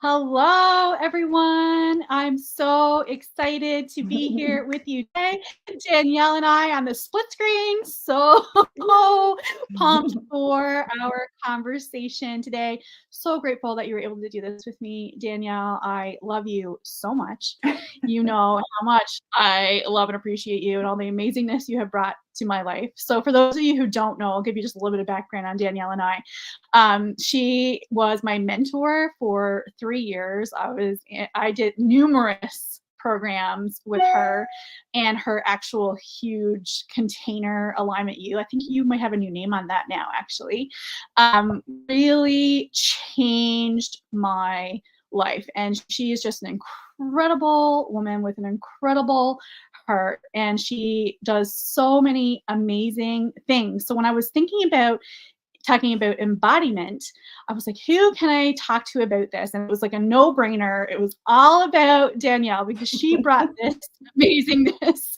Hello, everyone. I'm so excited to be here with you today. Danielle and I on the split screen. So pumped for our conversation today. So grateful that you were able to do this with me, Danielle. I love you so much. You know how much I love and appreciate you and all the amazingness you have brought to my life. So, for those of you who don't know, I'll give you just a little bit of background on Danielle and I. She was my mentor for 3 years. I did numerous programs with her and her actual huge container alignment U. I think you might have a new name on that now, actually. Really changed my life. And she is just an incredible woman with an incredible heart. And she does so many amazing things. So when I was thinking about talking about embodiment, I was like, who can I talk to about this? And it was like a no-brainer. It was all about Danielle because she brought this amazingness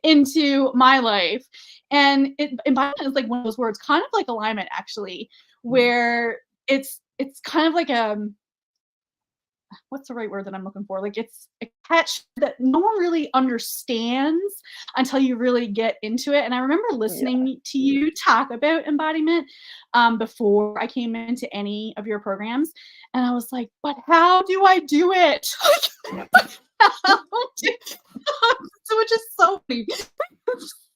into my life. And embodiment is like one of those words, kind of like alignment, actually, where it's kind of like what's the right word that I'm looking for? Like it's a catch that no one really understands until you really get into it. And I remember listening to you talk about embodiment before I came into any of your programs. And I was like, but how do I do it? So it's just so funny.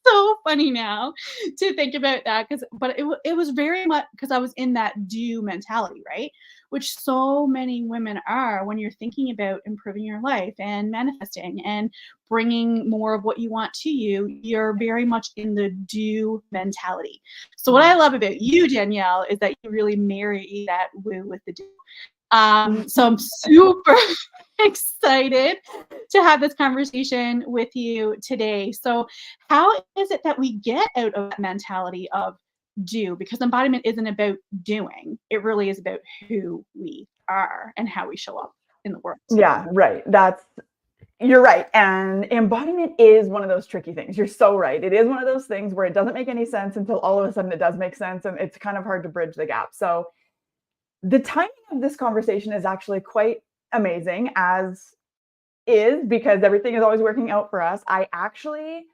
So funny now to think about that but it was very much because I was in that do mentality, right? Which so many women are when you're thinking about improving your life and manifesting and bringing more of what you want to you. You're very much in the do mentality. So what I love about you, Danielle, is that you really marry that woo with the do. So I'm super excited to have this conversation with you today. So how is it that we get out of that mentality of do? Because embodiment isn't about doing. It really is about who we are and how we show up in the world. Yeah, right. You're right. And embodiment is one of those tricky things. You're so right. It is one of those things where it doesn't make any sense until all of a sudden it does make sense. And it's kind of hard to bridge the gap. So the timing of this conversation is actually quite amazing, as is, because everything is always working out for us. I actually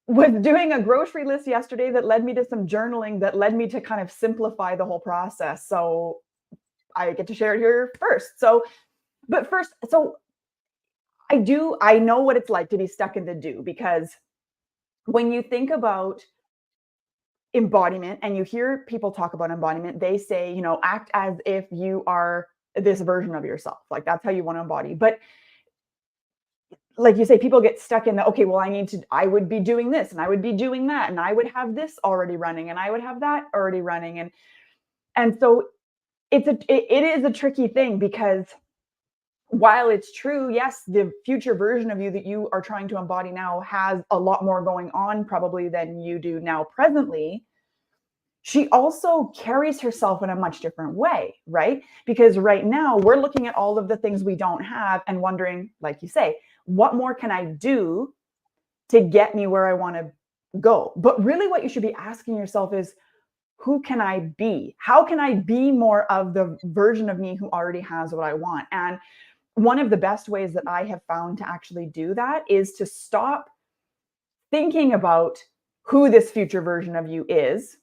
was doing a grocery list yesterday that led me to some journaling that led me to kind of simplify the whole process. So I get to share it here first. So I know what it's like to be stuck in the do, because when you think about embodiment and you hear people talk about embodiment, they say, act as if you are this version of yourself. Like that's how you want to embody. But like you say, people get stuck in the, okay, well, I would be doing this and I would be doing that. And I would have this already running and I would have that already running. And so it is a tricky thing, because while it's true, yes, the future version of you that you are trying to embody now has a lot more going on probably than you do now presently, she also carries herself in a much different way, right? Because right now we're looking at all of the things we don't have and wondering, like you say, what more can I do to get me where I want to go? But really what you should be asking yourself is, who can I be? How can I be more of the version of me who already has what I want? And one of the best ways that I have found to actually do that is to stop thinking about who this future version of you is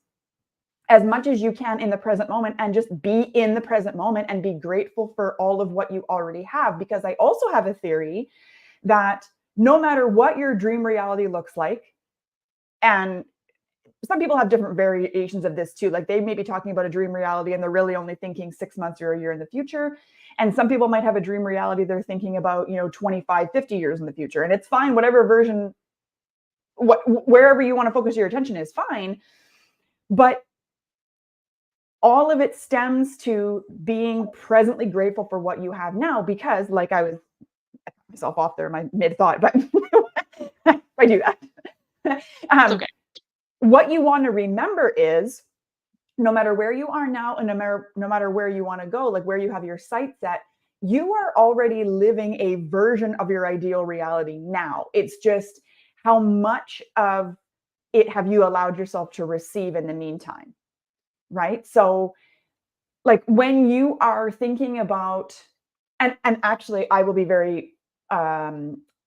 as much as you can in the present moment, and just be in the present moment and be grateful for all of what you already have. Because I also have a theory that no matter what your dream reality looks like, and some people have different variations of this too. Like they may be talking about a dream reality and they're really only thinking 6 months or a year in the future. And some people might have a dream reality they're thinking about, 25, 50 years in the future. And it's fine, whatever version, wherever you want to focus your attention is fine. But all of it stems to being presently grateful for what you have now, because like I cut myself off there in my mid thought, but I do that. Okay. What you want to remember is, no matter where you are now and no matter where you want to go, like where you have your sights set, you are already living a version of your ideal reality now. It's just how much of it have you allowed yourself to receive in the meantime, right? So like when you are thinking about And actually, I will be very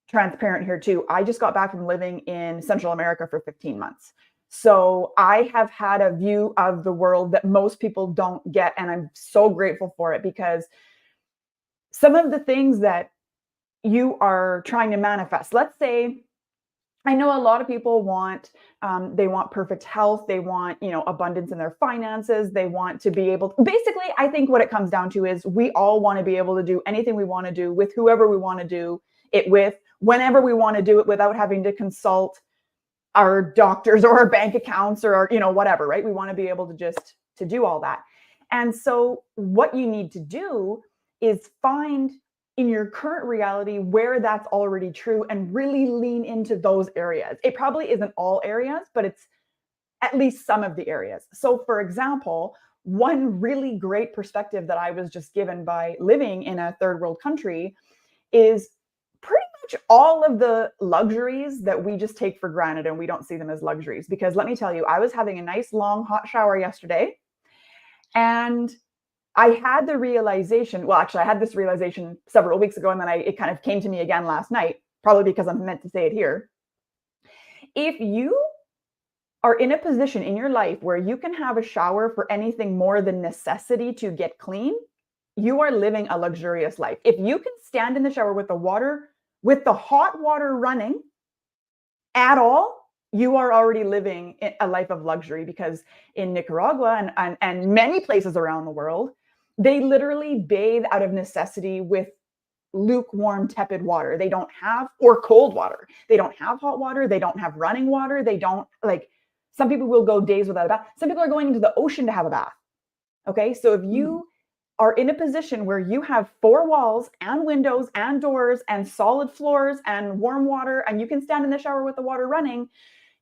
transparent here too. I just got back from living in Central America for 15 months. So I have had a view of the world that most people don't get. And I'm so grateful for it, because some of the things that you are trying to manifest, let's say, I know a lot of people want, they want perfect health. They want, abundance in their finances. They want to be able basically, I think what it comes down to is we all want to be able to do anything we want to do with whoever we want to do it with, whenever we want to do it, without having to consult our doctors or our bank accounts or our, whatever, right? We want to be able to just to do all that. And so what you need to do is find in your current reality where that's already true and really lean into those areas. It probably isn't all areas, but it's at least some of the areas. So for example, one really great perspective that I was just given by living in a third world country is pretty much all of the luxuries that we just take for granted and we don't see them as luxuries. Because let me tell you, I was having a nice long hot shower yesterday, and I had the realization, well, actually I had this realization several weeks ago, and then it kind of came to me again last night, probably because I'm meant to say it here. If you are in a position in your life where you can have a shower for anything more than necessity to get clean, you are living a luxurious life. If you can stand in the shower with the hot water running at all, you are already living a life of luxury. Because in Nicaragua and many places around the world, they literally bathe out of necessity with lukewarm, tepid water. They don't have, or cold water. They don't have hot water. They don't have running water. They don't, like, some people will go days without a bath. Some people are going into the ocean to have a bath. Okay. So if you are in a position where you have four walls and windows and doors and solid floors and warm water, and you can stand in the shower with the water running,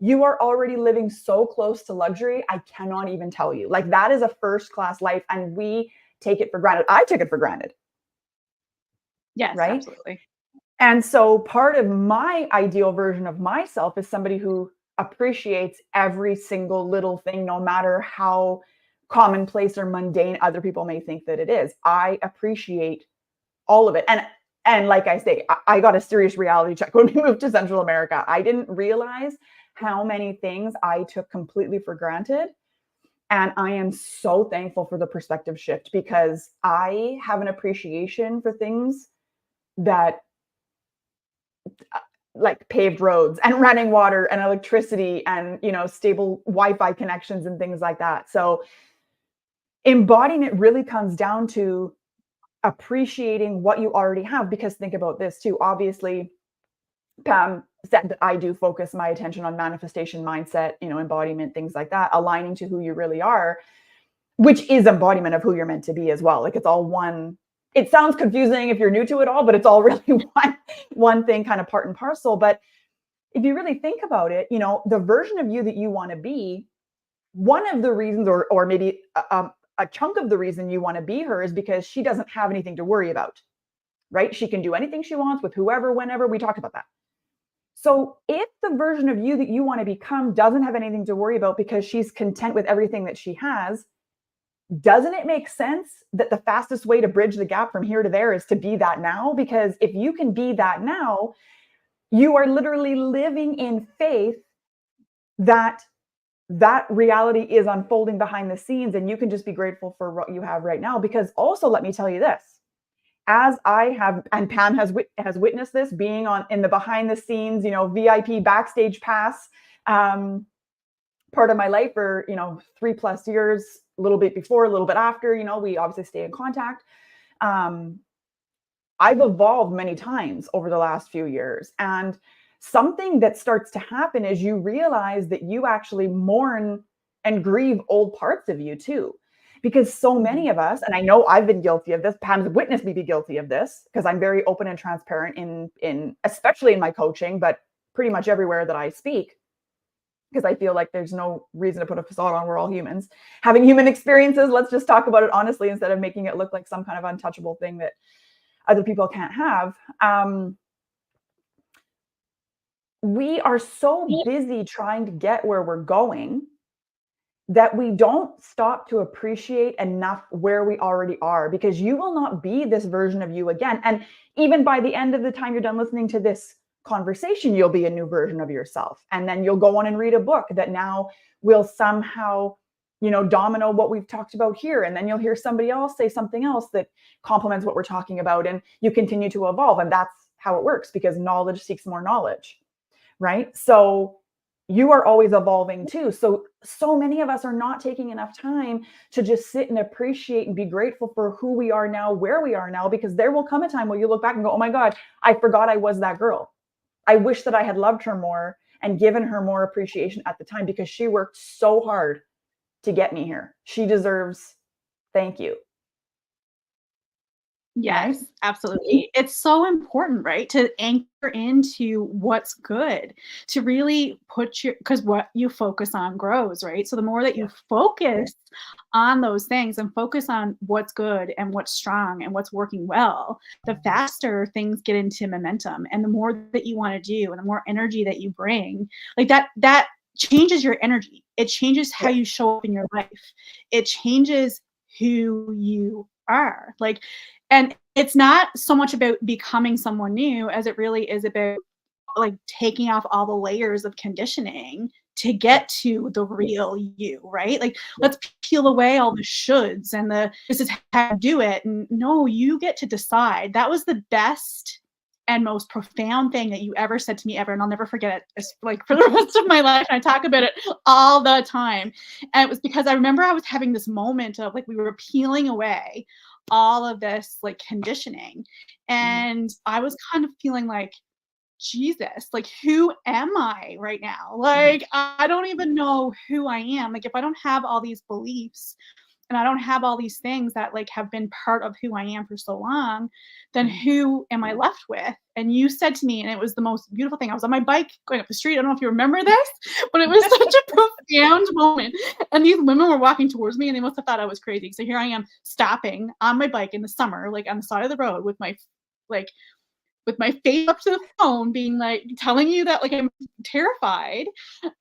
you are already living so close to luxury. I cannot even tell you. Like, that is a first class life, and we take it for granted. I took it for granted. Yes, right? Absolutely. And so part of my ideal version of myself is somebody who appreciates every single little thing, no matter how commonplace or mundane other people may think that it is. I appreciate all of it. And like I say, I got a serious reality check when we moved to Central America. I didn't realize how many things I took completely for granted. And I am so thankful for the perspective shift, because I have an appreciation for things that, like paved roads and running water and electricity and, stable Wi-Fi connections and things like that. So embodying it really comes down to appreciating what you already have. Because think about this too. Obviously, Pam said that I do focus my attention on manifestation, mindset, embodiment, things like that, aligning to who you really are, which is embodiment of who you're meant to be as well. Like, it's all one. It sounds confusing if you're new to it all, but it's all really one thing, kind of part and parcel. But if you really think about it, the version of you that you want to be, one of the reasons, or maybe a chunk of the reason you want to be her, is because she doesn't have anything to worry about, right? She can do anything she wants with whoever, whenever. We talked about that. So if the version of you that you want to become doesn't have anything to worry about because she's content with everything that she has, doesn't it make sense that the fastest way to bridge the gap from here to there is to be that now? Because if you can be that now, you are literally living in faith that reality is unfolding behind the scenes, and you can just be grateful for what you have right now. Because also, let me tell you this, as I have, and Pam has witnessed this, being in the behind the scenes, VIP backstage pass, part of my life for 3+ years, a little bit before, a little bit after, we obviously stay in contact. I've evolved many times over the last few years, and something that starts to happen is you realize that you actually mourn and grieve old parts of you too. Because so many of us, and I know I've been guilty of this, Pam's witnessed me be guilty of this, because I'm very open and transparent in especially in my coaching, but pretty much everywhere that I speak, because I feel like there's no reason to put a facade on. We're all humans having human experiences. Let's just talk about it honestly, instead of making it look like some kind of untouchable thing that other people can't have. We are so busy trying to get where we're going that we don't stop to appreciate enough where we already are, because you will not be this version of you again. And even by the end of the time you're done listening to this conversation, you'll be a new version of yourself. And then you'll go on and read a book that now will somehow, domino what we've talked about here. And then you'll hear somebody else say something else that complements what we're talking about. And you continue to evolve. And that's how it works, because knowledge seeks more knowledge, right? So you are always evolving too. So many of us are not taking enough time to just sit and appreciate and be grateful for who we are now, where we are now, because there will come a time where you look back and go, oh my God, I forgot I was that girl. I wish that I had loved her more and given her more appreciation at the time, because she worked so hard to get me here. She deserves thank you. Yes, Right? absolutely. It's so important, right? To anchor into what's good, to really because what you focus on grows, right? So the more that you focus on those things and focus on what's good and what's strong and what's working well, the faster things get into momentum, and the more that you want to do and the more energy that you bring, like that changes your energy. It changes how you show up in your life. It changes who you are. And it's not so much about becoming someone new as it really is about like taking off all the layers of conditioning to get to the real you, right? Like, let's peel away all the shoulds and this is how to do it. And no, you get to decide. That was the best and most profound thing that you ever said to me ever. And I'll never forget it. It's like for the rest of my life. And I talk about it all the time. And it was because I remember I was having this moment of like, we were peeling away all of this like conditioning. And I was kind of feeling like, Jesus, like, who am I right now? Like, I don't even know who I am. Like, if I don't have all these beliefs and I don't have all these things that like have been part of who I am for so long, then who am I left with? And you said to me, and it was the most beautiful thing. I was on my bike going up the street. I don't know if you remember this, but it was such a profound moment. And these women were walking towards me and they must have thought I was crazy. So here I am stopping on my bike in the summer, like on the side of the road like with my face up to the phone being like telling you that like I'm terrified.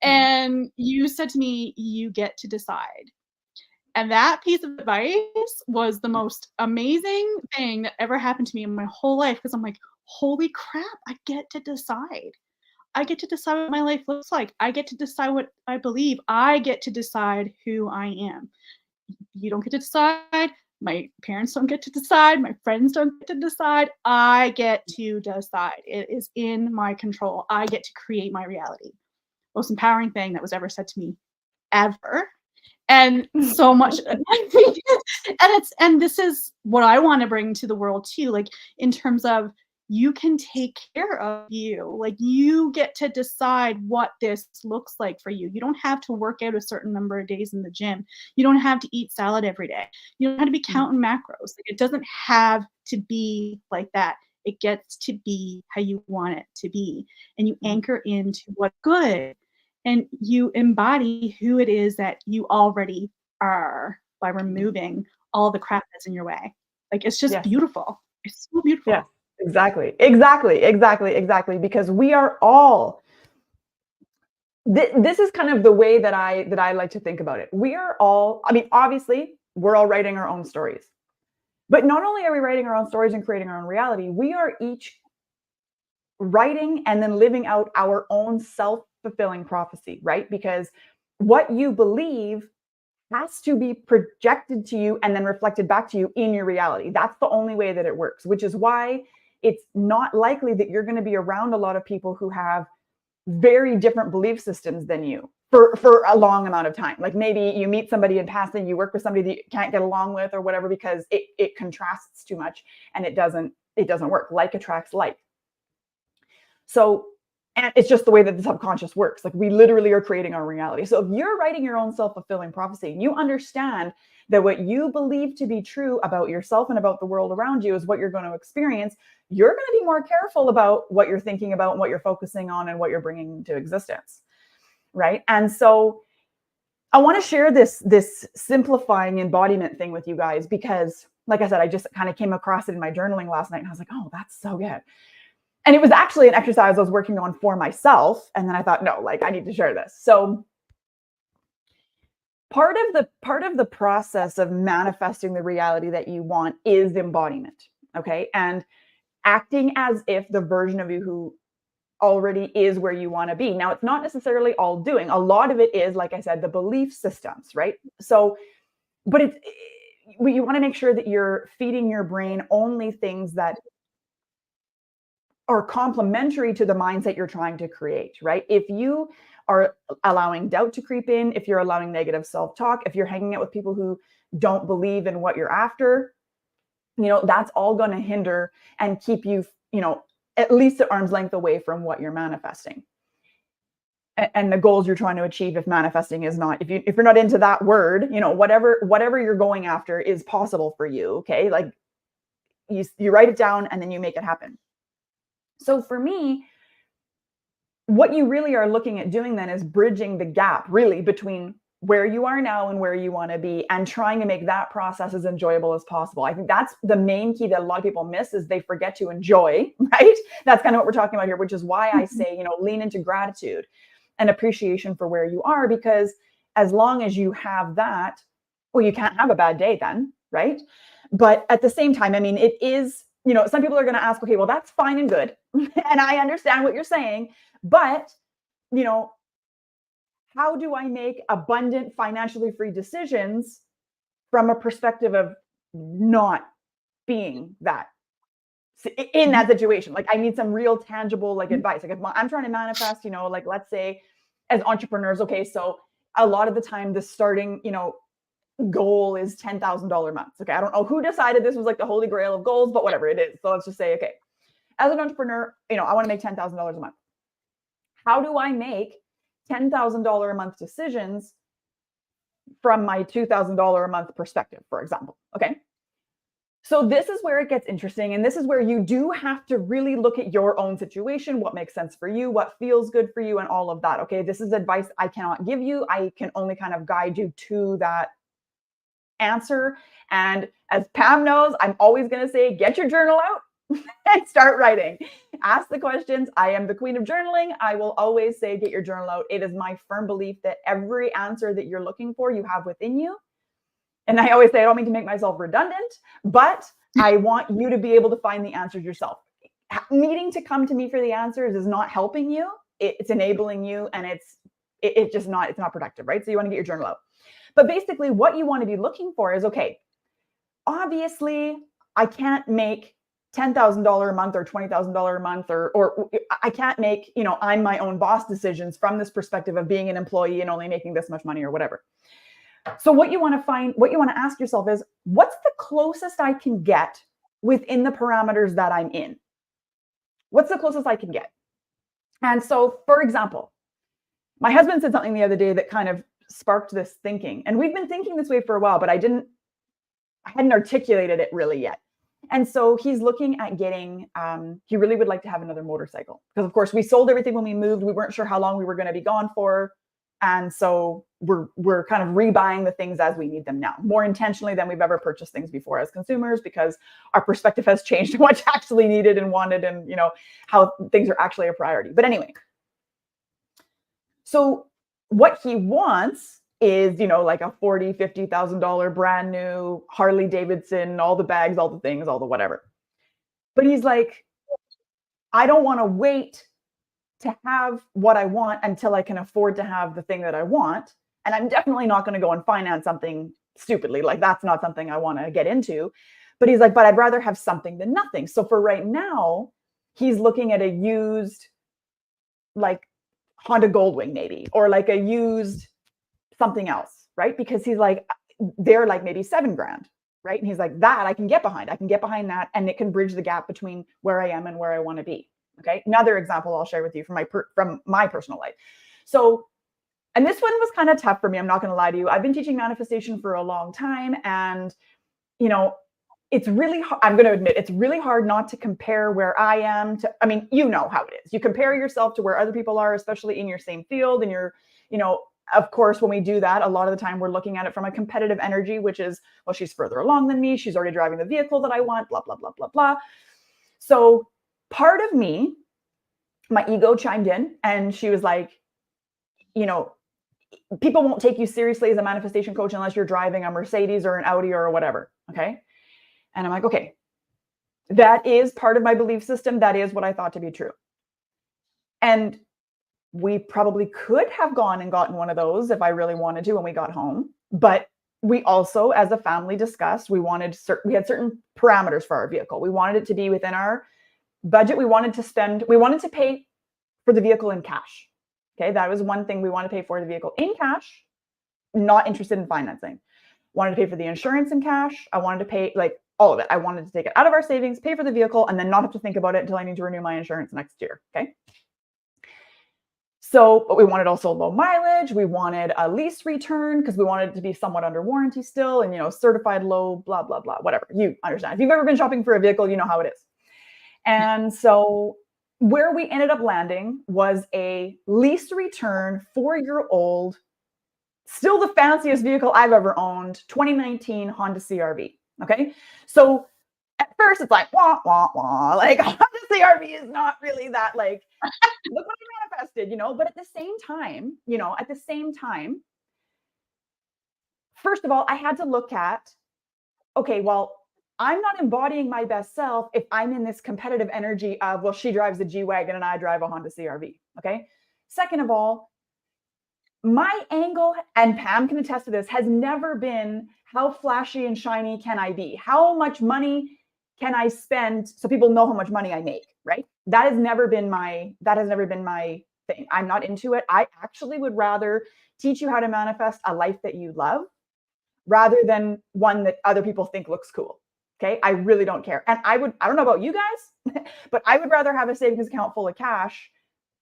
And you said to me, you get to decide. And that piece of advice was the most amazing thing that ever happened to me in my whole life, because I'm like, holy crap, I get to decide. I get to decide what my life looks like. I get to decide what I believe. I get to decide who I am. You don't get to decide. My parents don't get to decide. My friends don't get to decide. I get to decide. It is in my control. I get to create my reality. Most empowering thing that was ever said to me ever. And so much and this is what I want to bring to the world too, like in terms of you can take care of you. Like you get to decide what this looks like for you. You don't have to work out a certain number of days in the gym. You don't have to eat salad every day. You don't have to be counting macros. Like it doesn't have to be like that. It gets to be how you want it to be. And you anchor into what's good and you embody who it is that you already are by removing all the crap that's in your way. Like it's just beautiful. It's so beautiful. Yeah, exactly. Because we are all. This is kind of the way that I like to think about it. We are all. I mean, obviously, we're all writing our own stories, but not only are we writing our own stories and creating our own reality, we are each writing and then living out our own self-fulfilling prophecy, right? Because what you believe has to be projected to you and then reflected back to you in your reality. That's the only way that it works, which is why it's not likely that you're going to be around a lot of people who have very different belief systems than you for a long amount of time. Like maybe you meet somebody in passing, you work with somebody that you can't get along with or whatever, because it contrasts too much and it doesn't work. Like attracts like. So, and it's just the way that the subconscious works. Like we literally are creating our reality. So if you're writing your own self-fulfilling prophecy and you understand that what you believe to be true about yourself and about the world around you is what you're going to experience, you're going to be more careful about what you're thinking about and what you're focusing on and what you're bringing into existence. Right. And so I want to share this simplifying embodiment thing with you guys, because like I said, I just kind of came across it in my journaling last night and I was like, oh, that's so good. And it was actually an exercise I was working on for myself. And then I thought, no, like I need to share this. So part of the process of manifesting the reality that you want is embodiment. Okay. And acting as if the version of you who already is where you want to be. Now, it's not necessarily all doing. A lot of it is, like I said, the belief systems, right? So, but you want to make sure that you're feeding your brain only things that are complementary to the mindset you're trying to create, right? If you are allowing doubt to creep in, if you're allowing negative self-talk, if you're hanging out with people who don't believe in what you're after, that's all going to hinder and keep you, at least at arm's length away from what you're manifesting and the goals you're trying to achieve. If manifesting is not, if you're not into that word, whatever you're going after is possible for you. Okay. Like you write it down and then you make it happen. So for me, what you really are looking at doing then is bridging the gap really between where you are now and where you want to be, and trying to make that process as enjoyable as possible. I think that's the main key that a lot of people miss, is they forget to enjoy, right? That's kind of what we're talking about here, which is why I say, lean into gratitude and appreciation for where you are, because as long as you have that, well, you can't have a bad day then, right? But at the same time, I mean, it is, some people are going to ask, okay, well, that's fine and good. And I understand what you're saying, but, how do I make abundant, financially free decisions from a perspective of not being that in that situation? Like, I need some real tangible advice. Like, if I'm trying to manifest, let's say as entrepreneurs, okay, so a lot of the time the starting, goal is $10,000 months. Okay, I don't know who decided this was like the holy grail of goals, but whatever it is. So let's just say, okay, as an entrepreneur, I want to make $10,000 a month. How do I make $10,000 a month decisions from my $2,000 a month perspective, for example? Okay. So this is where it gets interesting. And this is where you do have to really look at your own situation, what makes sense for you, what feels good for you, and all of that. Okay. This is advice I cannot give you. I can only kind of guide you to that answer. And as Pam knows, I'm always going to say, get your journal out and start writing. Ask the questions. I am the queen of journaling. I will always say, get your journal out. It is my firm belief that every answer that you're looking for, you have within you. And I always say, I don't mean to make myself redundant, but I want you to be able to find the answers yourself. Needing to come to me for the answers is not helping you. It's enabling you, and it's not productive, right? So you want to get your journal out. But basically what you want to be looking for is, okay, obviously I can't make $10,000 a month or $20,000 a month, or I can't make, I'm my own boss decisions from this perspective of being an employee and only making this much money or whatever. So what you want to ask yourself is, what's the closest I can get within the parameters that I'm in? What's the closest I can get? And so, for example, my husband said something the other day that kind of sparked this thinking. And we've been thinking this way for a while, but I hadn't articulated it really yet. And so he's looking at getting, he really would like to have another motorcycle, because of course we sold everything when we moved. We weren't sure how long we were going to be gone for. And so we're kind of rebuying the things as we need them now, more intentionally than we've ever purchased things before as consumers, because our perspective has changed to what's actually needed and wanted, and how things are actually a priority. But anyway, so what he wants is, like a $40,000, $50,000 brand new Harley Davidson, all the bags, all the things, all the whatever. But he's like, I don't want to wait to have what I want until I can afford to have the thing that I want. And I'm definitely not going to go and finance something stupidly. Like, that's not something I want to get into. But he's like, but I'd rather have something than nothing. So for right now, he's looking at a used, like, Honda Goldwing maybe, or like a used something else, right? Because he's like, they're like maybe $7,000, right? And he's like, that I can get behind. I can get behind that, and it can bridge the gap between where I am and where I want to be. Okay. Another example I'll share with you from my personal life. So, and this one was kind of tough for me. I'm not going to lie to you. I've been teaching manifestation for a long time, and it's really, I'm going to admit, it's really hard not to compare where I am to, I mean, how it is. You compare yourself to where other people are, especially in your same field. And of course, when we do that, a lot of the time we're looking at it from a competitive energy, which is, well, she's further along than me. She's already driving the vehicle that I want, blah, blah, blah, blah, blah. So part of me, my ego chimed in, and she was like, people won't take you seriously as a manifestation coach unless you're driving a Mercedes or an Audi or whatever. Okay. And I'm like, okay, that is part of my belief system. That is what I thought to be true. And we probably could have gone and gotten one of those if I really wanted to when we got home. But we also, as a family, discussed we had certain parameters for our vehicle. We wanted it to be within our budget. We wanted to pay for the vehicle in cash. Okay, that was one thing we wanted to pay for the vehicle in cash, not interested in financing. Wanted to pay for the insurance in cash. I wanted to pay like all of it. I wanted to take it out of our savings, pay for the vehicle, and then not have to think about it until I need to renew my insurance next year. Okay. So, but we wanted also low mileage. We wanted a lease return because we wanted it to be somewhat under warranty still and, certified low, blah, blah, blah, whatever. You understand. If you've ever been shopping for a vehicle, you know how it is. And so where we ended up landing was a lease return 4-year-old, still the fanciest vehicle I've ever owned, 2019 Honda CRV. Okay. So at first it's like, wah, wah, wah. Like Honda CRV is not really that like, look what I manifested, but at the same time, first of all, I had to look at, okay, well, I'm not embodying my best self if I'm in this competitive energy of, well, she drives a G-Wagon and I drive a Honda CRV. Okay. Second of all, my angle, and Pam can attest to this, has never been how flashy and shiny can I be? How much money can I spend so people know how much money I make, right? That has never been my thing. I'm not into it. I actually would rather teach you how to manifest a life that you love rather than one that other people think looks cool. Okay. I really don't care. And I don't know about you guys, but I would rather have a savings account full of cash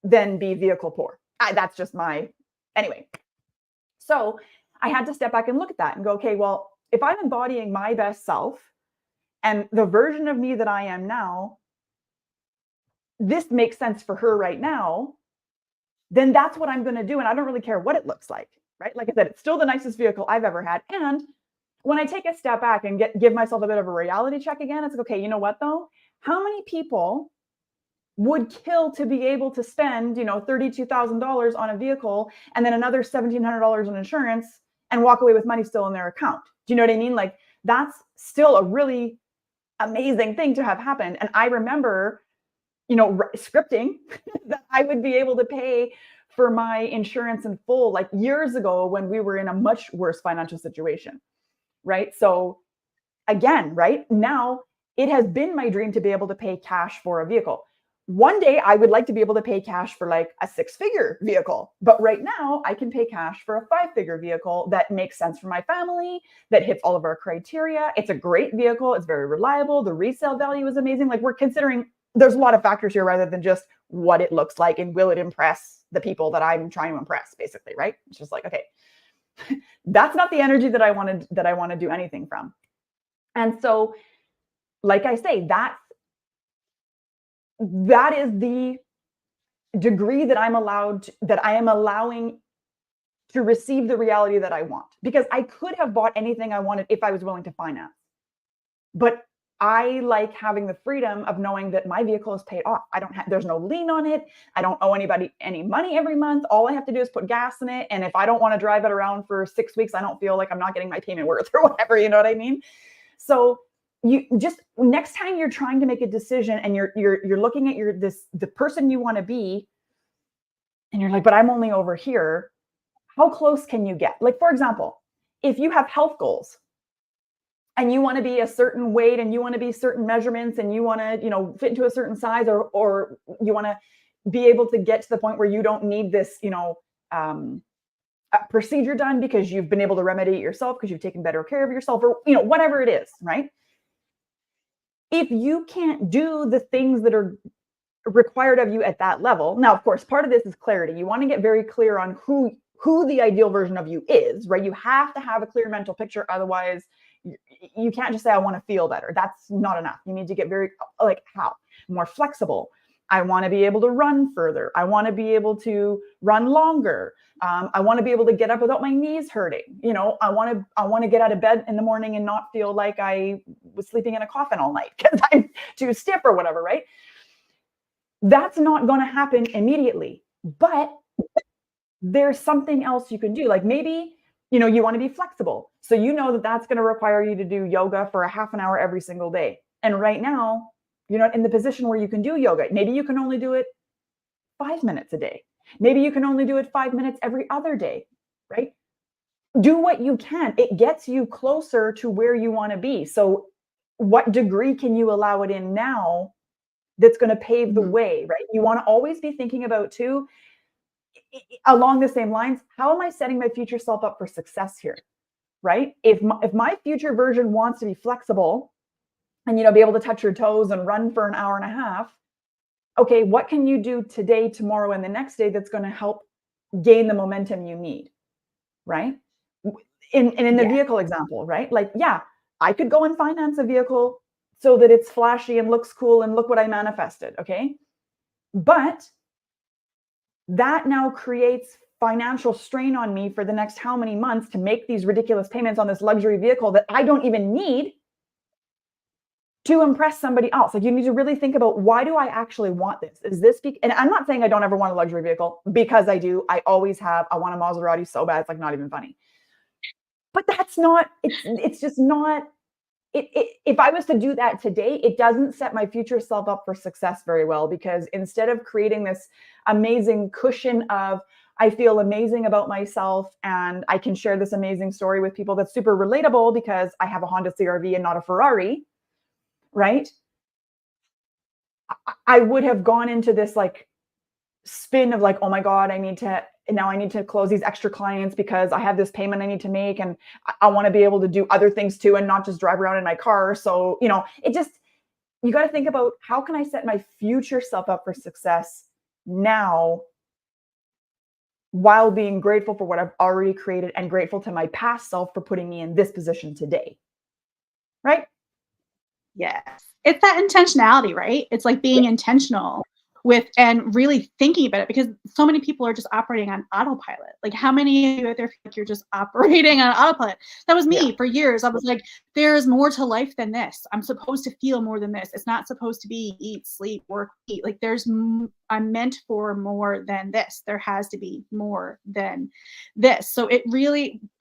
than be vehicle poor. That's just anyway. So I had to step back and look at that and go, okay, well, if I'm embodying my best self and the version of me that I am now, this makes sense for her right now, then that's what I'm going to do. And I don't really care what it looks like, right? Like I said, it's still the nicest vehicle I've ever had. And when I take a step back and give myself a bit of a reality check again, it's like, okay, you know what though? How many people would kill to be able to spend, $32,000 on a vehicle and then another $1,700 on insurance and walk away with money still in their account? Do you know what I mean? Like that's still a really amazing thing to have happened. And I remember, scripting that I would be able to pay for my insurance in full, like years ago when we were in a much worse financial situation. Right. So again, right now it has been my dream to be able to pay cash for a vehicle. One day I would like to be able to pay cash for like a 6-figure vehicle, but right now I can pay cash for a 5-figure vehicle that makes sense for my family, that hits all of our criteria. It's a great vehicle. It's very reliable. The resale value is amazing. Like we're considering there's a lot of factors here rather than just what it looks like and will it impress the people that I'm trying to impress, basically, right? It's just like, okay, that's not the energy that I want to do anything from. And so, like I say, that is the degree that I am allowing to receive the reality that I want, because I could have bought anything I wanted if I was willing to finance. But I like having the freedom of knowing that my vehicle is paid off. There's no lien on it. I don't owe anybody any money every month. All I have to do is put gas in it. And if I don't want to drive it around for 6 weeks, I don't feel like I'm not getting my payment worth or whatever, you know what I mean? So you just, next time you're trying to make a decision and you're looking at the person you want to be, and you're like, but I'm only over here. How close can you get? Like, for example, if you have health goals and you want to be a certain weight and you want to be certain measurements and you want to, fit into a certain size, or you want to be able to get to the point where you don't need this, a procedure done because you've been able to remedy it yourself because you've taken better care of yourself, or, whatever it is, right? If you can't do the things that are required of you at that level. Now, of course, part of this is clarity. You want to get very clear on who the ideal version of you is, right? You have to have a clear mental picture. Otherwise, you can't just say, I want to feel better. That's not enough. You need to get very how more flexible. I want to be able to run further. I want to be able to run longer. I want to be able to get up without my knees hurting. I want to get out of bed in the morning and not feel like I was sleeping in a coffin all night because I'm too stiff or whatever, right? That's not going to happen immediately. But there's something else you can do. Like maybe, you want to be flexible. So you know that that's going to require you to do yoga for a half an hour every single day. And right now, you're not in the position where you can do yoga. Maybe you can only do it 5 minutes a day. Maybe you can only do it 5 minutes every other day, right? Do what you can. It gets you closer to where you want to be. So what degree can you allow it in now that's going to pave the way, right? You want to always be thinking about too, along the same lines, how am I setting my future self up for success here, right? If my future version wants to be flexible and, be able to touch your toes and run for an hour and a half, okay, what can you do today, tomorrow, and the next day that's going to help gain the momentum you need, right? In the vehicle example, right? Like, yeah, I could go and finance a vehicle so that it's flashy and looks cool and look what I manifested, okay? But that now creates financial strain on me for the next how many months to make these ridiculous payments on this luxury vehicle that I don't even need to impress somebody else. Like, you need to really think about, why do I actually want this? Is this and I'm not saying I don't ever want a luxury vehicle, because I do. I always have. I want a Maserati so bad, it's like not even funny. But that's not, it's just not, if I was to do that today, it doesn't set my future self up for success very well, because instead of creating this amazing cushion of, I feel amazing about myself and I can share this amazing story with people that's super relatable because I have a Honda CRV and not a Ferrari, right? I would have gone into this like spin of like, oh my God, I need to close these extra clients because I have this payment I need to make. And I want to be able to do other things too, and not just drive around in my car. So, you got to think about, how can I set my future self up for success now, while being grateful for what I've already created and grateful to my past self for putting me in this position today. Right? Yes. It's that intentionality, right? It's like being intentional with and really thinking about it, because so many people are just operating on autopilot. Like, how many of you out there feel like you're just operating on autopilot? That was me for years. I was like, there's more to life than this. I'm supposed to feel more than this. It's not supposed to be eat, sleep, work, eat. Like, I'm meant for more than this. There has to be more than this. So but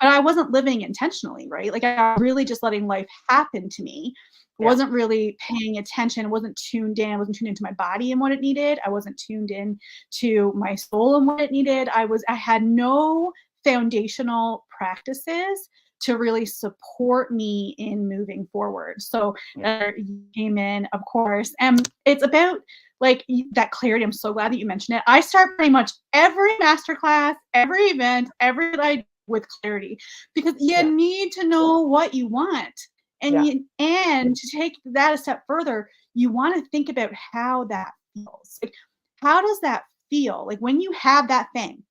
I wasn't living intentionally, right? Like, I was really just letting life happen to me. Wasn't really paying attention, wasn't tuned in, I wasn't tuned into my body and what it needed. I wasn't tuned in to my soul and what it needed. I had no foundational practices to really support me in moving forward. So you came in, of course, and it's about like that clarity. I'm so glad that you mentioned it. I start pretty much every masterclass, every event, every I with clarity, because you need to know what you want. And to take that a step further, you want to think about how that feels. Like, how does that feel? Like, when you have that thing,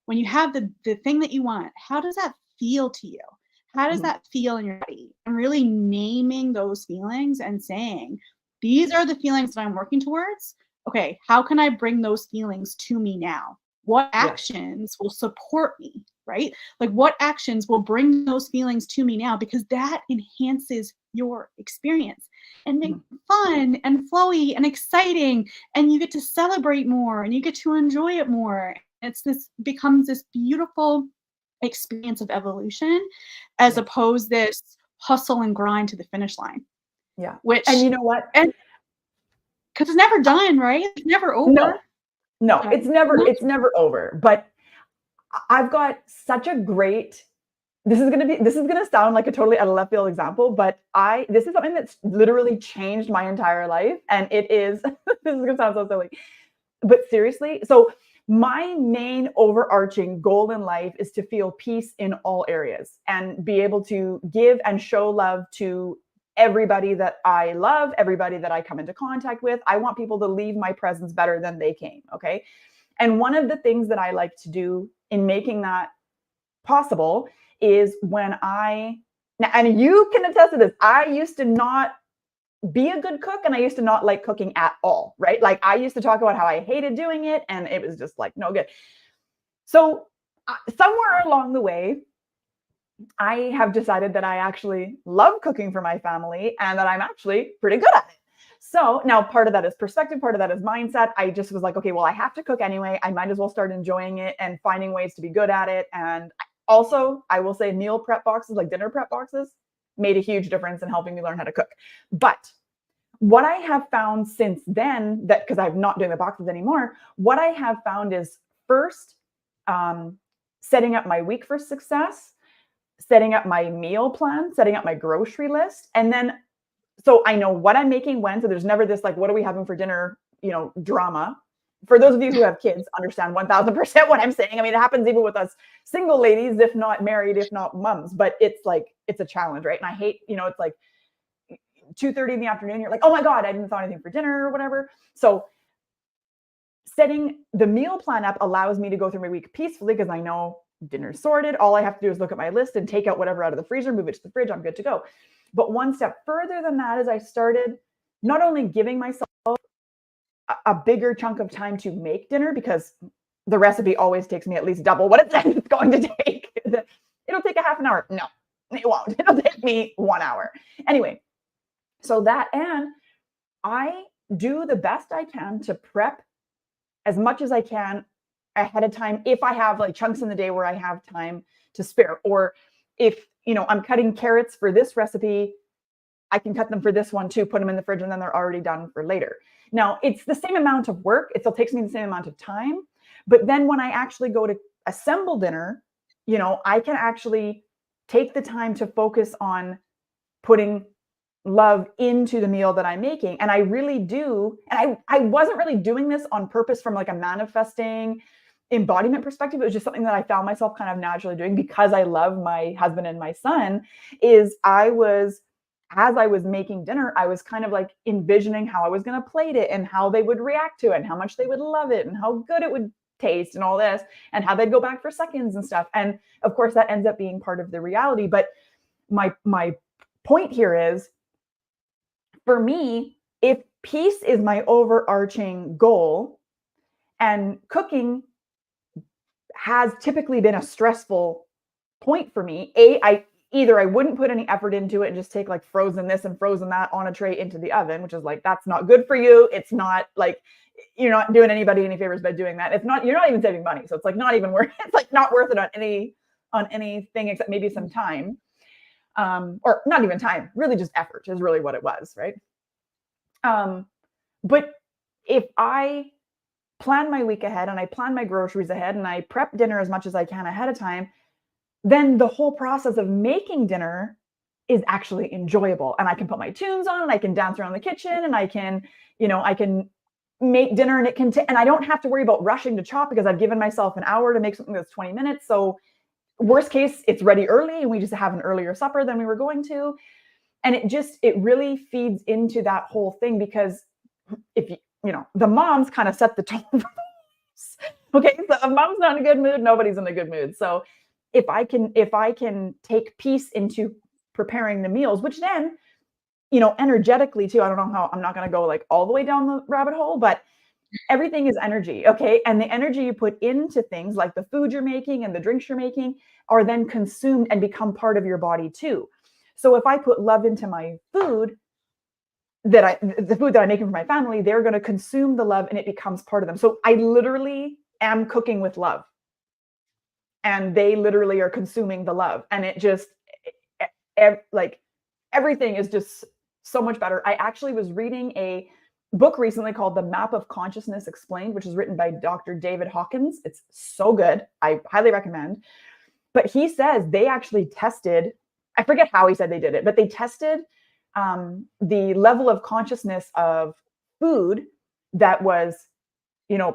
when you have the thing that you want, how does that feel to you? How does that feel in your body? And really naming those feelings and saying, these are the feelings that I'm working towards. Okay, how can I bring those feelings to me now? What actions will support me, right? Like, what actions will bring those feelings to me now? Because that enhances your experience and make it fun and flowy and exciting. And you get to celebrate more and you get to enjoy it more. Becomes this beautiful experience of evolution, as opposed this hustle and grind to the finish line. Yeah. Which, and you know what? And because it's never done, right? It's never over. No, it's never over. But I've got such a great, this is going to sound like a totally out of left field example, but this is something that's literally changed my entire life. And it is, this is going to sound so silly, but seriously. So my main overarching goal in life is to feel peace in all areas and be able to give and show love to everybody that I love, everybody that I come into contact with. I want people to leave my presence better than they came. Okay. And one of the things that I like to do in making that possible is and you can attest to this, I used to not be a good cook and I used to not like cooking at all, right? Like, I used to talk about how I hated doing it and it was just like no good. So somewhere along the way, I have decided that I actually love cooking for my family and that I'm actually pretty good at it. So now part of that is perspective, part of that is mindset. I just was like, okay, well, I have to cook anyway. I might as well start enjoying it and finding ways to be good at it. And also, I will say meal prep boxes, like dinner prep boxes, made a huge difference in helping me learn how to cook. But what I have found since then, that because I'm not doing the boxes anymore, what I have found is first, setting up my week for success, setting up my meal plan, setting up my grocery list, and then so I know what I'm making when. So there's never this like, what are we having for dinner, drama. For those of you who have kids, understand 1000% what I'm saying. I mean, it happens even with us single ladies, if not married, if not moms, but it's like, it's a challenge, right? And I hate, it's like 2:30 in the afternoon. You're like, oh my God, I didn't thaw anything for dinner or whatever. So setting the meal plan up allows me to go through my week peacefully because I know dinner's sorted. All I have to do is look at my list and take out whatever out of the freezer, move it to the fridge. I'm good to go. But one step further than that is I started not only giving myself a bigger chunk of time to make dinner, because the recipe always takes me at least double what it says it's going to take. It'll take a half an hour. No, it won't. It'll take me 1 hour. Anyway, so that, and I do the best I can to prep as much as I can ahead of time. If I have like chunks in the day where I have time to spare, or if, I'm cutting carrots for this recipe, I can cut them for this one too, put them in the fridge, and then they're already done for later. Now, it's the same amount of work. It still takes me the same amount of time. But then when I actually go to assemble dinner, I can actually take the time to focus on putting love into the meal that I'm making. And I really do. And I wasn't really doing this on purpose from like a manifesting embodiment perspective. It was just something that I found myself kind of naturally doing because I love my husband and my son. As I was making dinner, I was kind of like envisioning how I was going to plate it and how they would react to it and how much they would love it and how good it would taste and all this and how they'd go back for seconds and stuff. And of course that ends up being part of the reality. But my point here is, for me, if peace is my overarching goal, and cooking has typically been a stressful point for me, I wouldn't put any effort into it and just take like frozen this and frozen that on a tray into the oven, which is like, that's not good for you. It's not like, you're not doing anybody any favors by doing that. It's not, you're not even saving money. So it's like not even worth, it's like not worth it on anything except maybe some time. Or not even time, really just effort is really what it was, right? But if I plan my week ahead and I plan my groceries ahead and I prep dinner as much as I can ahead of time, then the whole process of making dinner is actually enjoyable. And I can put my tunes on and I can dance around the kitchen and I can make dinner and and I don't have to worry about rushing to chop because I've given myself an hour to make something that's 20 minutes. So worst case, it's ready early and we just have an earlier supper than we were going to. And it really feeds into that whole thing, because if the moms kind of set the tone for this. Okay, so if mom's not in a good mood, nobody's in a good mood. So if I can take peace into preparing the meals, which then, energetically too, I don't know how, I'm not going to go like all the way down the rabbit hole, but everything is energy. Okay. And the energy you put into things like the food you're making and the drinks you're making are then consumed and become part of your body too. So if I put love into my food, the food that I'm making for my family, they're going to consume the love and it becomes part of them. So I literally am cooking with love and they literally are consuming the love. And it just like everything is just so much better. I actually was reading a book recently called The Map of Consciousness Explained, which is written by Dr. David Hawkins. It's so good. I highly recommend. But he says they actually tested, I forget how he said they did it, but they tested the level of consciousness of food that was,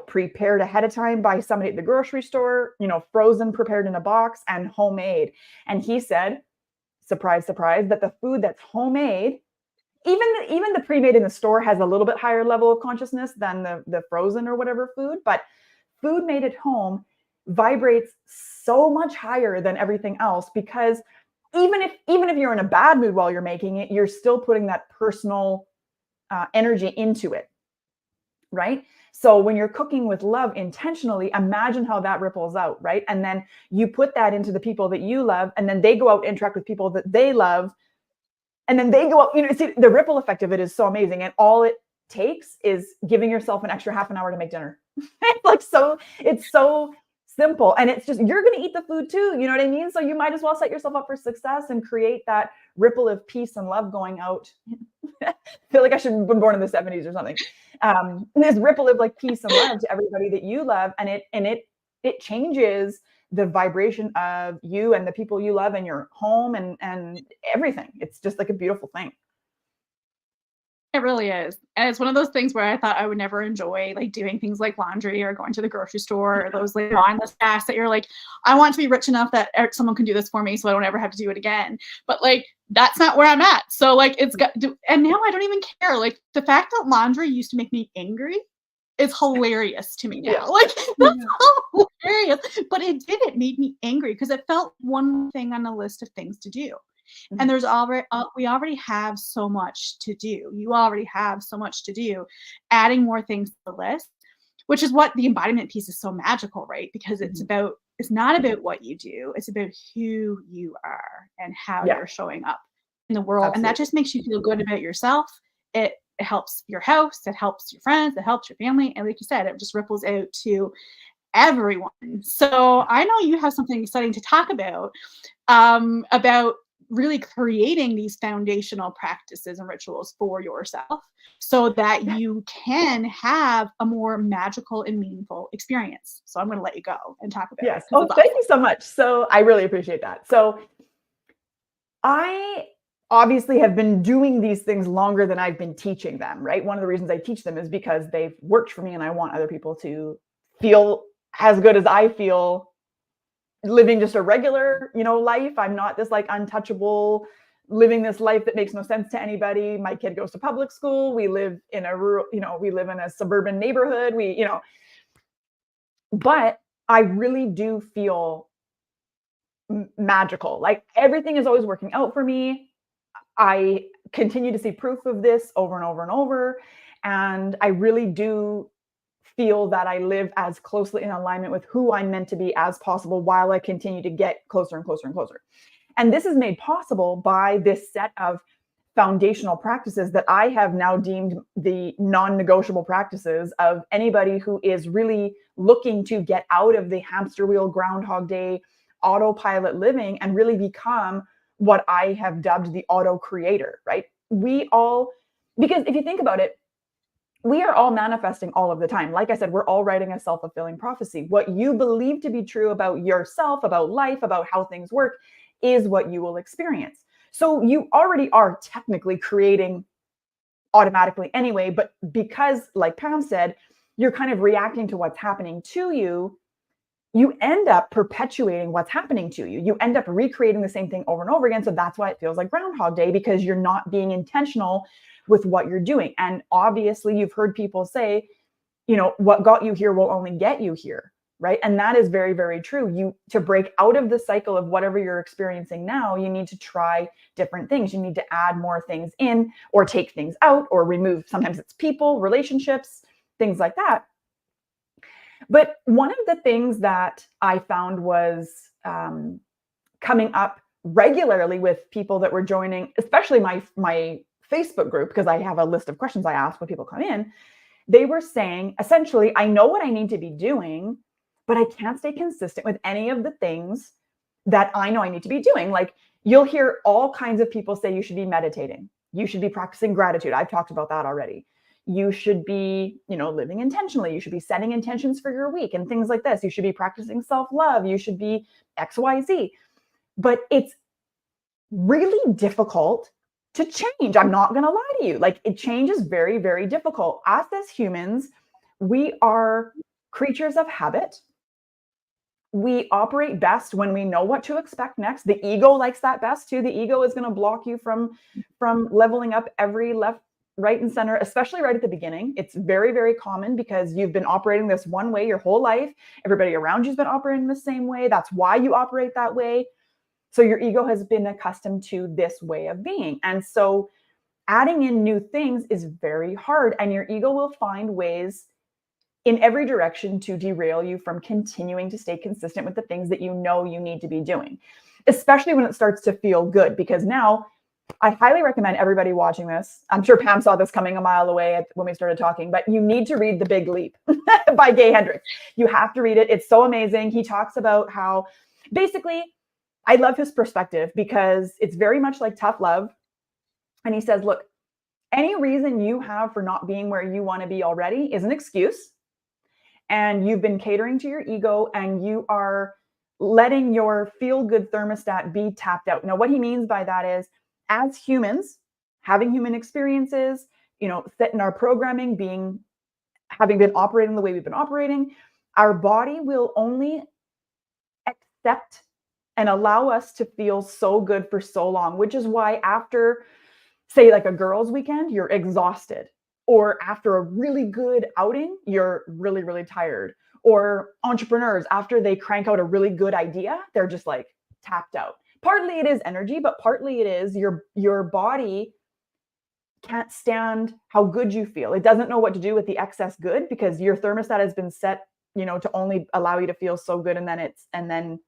prepared ahead of time by somebody at the grocery store, frozen, prepared in a box, and homemade. And he said, surprise, surprise, that the food that's homemade, even the pre-made in the store has a little bit higher level of consciousness than the frozen or whatever food, but food made at home vibrates so much higher than everything else, because even if you're in a bad mood while you're making it, you're still putting that personal energy into it, right? So when you're cooking with love intentionally, imagine how that ripples out, right? And then you put that into the people that you love, and then they go out and interact with people that they love, and then they go out, see, the ripple effect of it is so amazing. And all it takes is giving yourself an extra half an hour to make dinner. It's so simple. And it's just, you're going to eat the food too. You know what I mean? So you might as well set yourself up for success and create that ripple of peace and love going out. I feel like I should have been born in the 70s or something. This ripple of like peace and love to everybody that you love. And it changes the vibration of you and the people you love in your home and everything. It's just like a beautiful thing. It really is. And it's one of those things where I thought I would never enjoy like doing things like laundry or going to the grocery store or those like mindless tasks that you're like, I want to be rich enough that someone can do this for me so I don't ever have to do it again. But like, that's not where I'm at. So like, it's got, and now I don't even care. Like the fact that laundry used to make me angry is hilarious to me now. Yeah. Like that's hilarious. But it made me angry because it felt one thing on the list of things to do. And there's we already have so much to do. You already have so much to do. Adding more things to the list, which is what the embodiment piece is so magical, right? Because it's not about what you do. It's about who you are and how you're showing up in the world. Absolutely. And that just makes you feel good about yourself. It helps your house. It helps your friends. It helps your family. And like you said, it just ripples out to everyone. So I know you have something exciting to talk about really creating these foundational practices and rituals for yourself so that you can have a more magical and meaningful experience. So I'm going to let you go and talk about it. Oh, thank you so much. So I really appreciate that. So I obviously have been doing these things longer than I've been teaching them, right? One of the reasons I teach them is because they've worked for me and I want other people to feel as good as I feel living just a regular, life. I'm not this like untouchable, living this life that makes no sense to anybody. My kid goes to public school. We live in a rural, we live in a suburban neighborhood. But I really do feel magical. Like everything is always working out for me. I continue to see proof of this over and over and over. And I really do feel that I live as closely in alignment with who I'm meant to be as possible while I continue to get closer and closer and closer. And this is made possible by this set of foundational practices that I have now deemed the non-negotiable practices of anybody who is really looking to get out of the hamster wheel, Groundhog Day, autopilot living and really become what I have dubbed the auto creator, right? Because if you think about it, we are all manifesting all of the time. Like I said, we're all writing a self-fulfilling prophecy. What you believe to be true about yourself, about life, about how things work is what you will experience. So you already are technically creating automatically anyway, but because, like Pam said, you're kind of reacting to what's happening to you, you end up perpetuating what's happening to you. You end up recreating the same thing over and over again. So that's why it feels like Groundhog Day, because you're not being intentional with what you're doing. And obviously you've heard people say, what got you here will only get you here, right? And that is very, very true. To break out of the cycle of whatever you're experiencing now, you need to try different things. You need to add more things in or take things out or remove. Sometimes it's people, relationships, things like that. But one of the things that I found was coming up regularly with people that were joining, especially my Facebook group, because I have a list of questions I ask when people come in. They were saying, essentially, I know what I need to be doing, but I can't stay consistent with any of the things that I know I need to be doing. Like you'll hear all kinds of people say you should be meditating. You should be practicing gratitude. I've talked about that already. You should be, living intentionally. You should be setting intentions for your week and things like this. You should be practicing self-love. You should be XYZ. But it's really difficult to change. I'm not going to lie to you. Like change is very, very difficult. Us as humans, we are creatures of habit. We operate best when we know what to expect next. The ego likes that best too. The ego is going to block you from leveling up every left, right, and center, especially right at the beginning. It's very, very common because you've been operating this one way your whole life. Everybody around you's been operating the same way. That's why you operate that way. So your ego has been accustomed to this way of being. And so adding in new things is very hard. And your ego will find ways in every direction to derail you from continuing to stay consistent with the things that you know you need to be doing, especially when it starts to feel good. Because now I highly recommend everybody watching this. I'm sure Pam saw this coming a mile away when we started talking, but you need to read The Big Leap by Gay Hendricks. You have to read it. It's so amazing. He talks about how basically, I love his perspective because it's very much like tough love. And he says, look, any reason you have for not being where you want to be already is an excuse. And you've been catering to your ego and you are letting your feel-good thermostat be tapped out. Now, what he means by that is, as humans, having human experiences, set in our programming, having been operating the way we've been operating, our body will only accept and allow us to feel so good for so long, which is why after, say, like a girls' weekend, you're exhausted. Or after a really good outing, you're really, really tired. Or entrepreneurs, after they crank out a really good idea, they're just like tapped out. Partly it is energy, but partly it is your body can't stand how good you feel. It doesn't know what to do with the excess good because your thermostat has been set, to only allow you to feel so good. And then